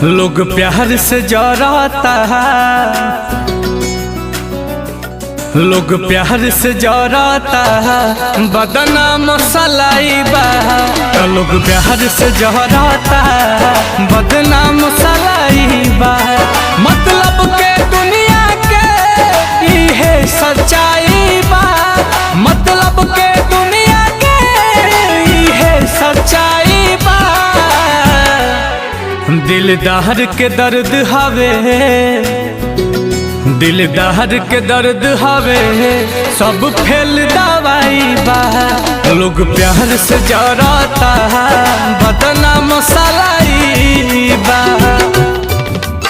लोग प्यार से जराता है, लोग प्यार से जराता है, बदनाम सलाई बा। लोग प्यार से जराता है, बदनाम सलाई बा। मतलब के दुनिया के इहे सच्चाई बा, मतलब के दुनिया के इहे सच्चाई बा। दिलदार के दर्द हवे, दिलदार के दर्द हवे, सब फेल दवाई बा। लोग प्यार से जराता है, बदनाम सलाई बा।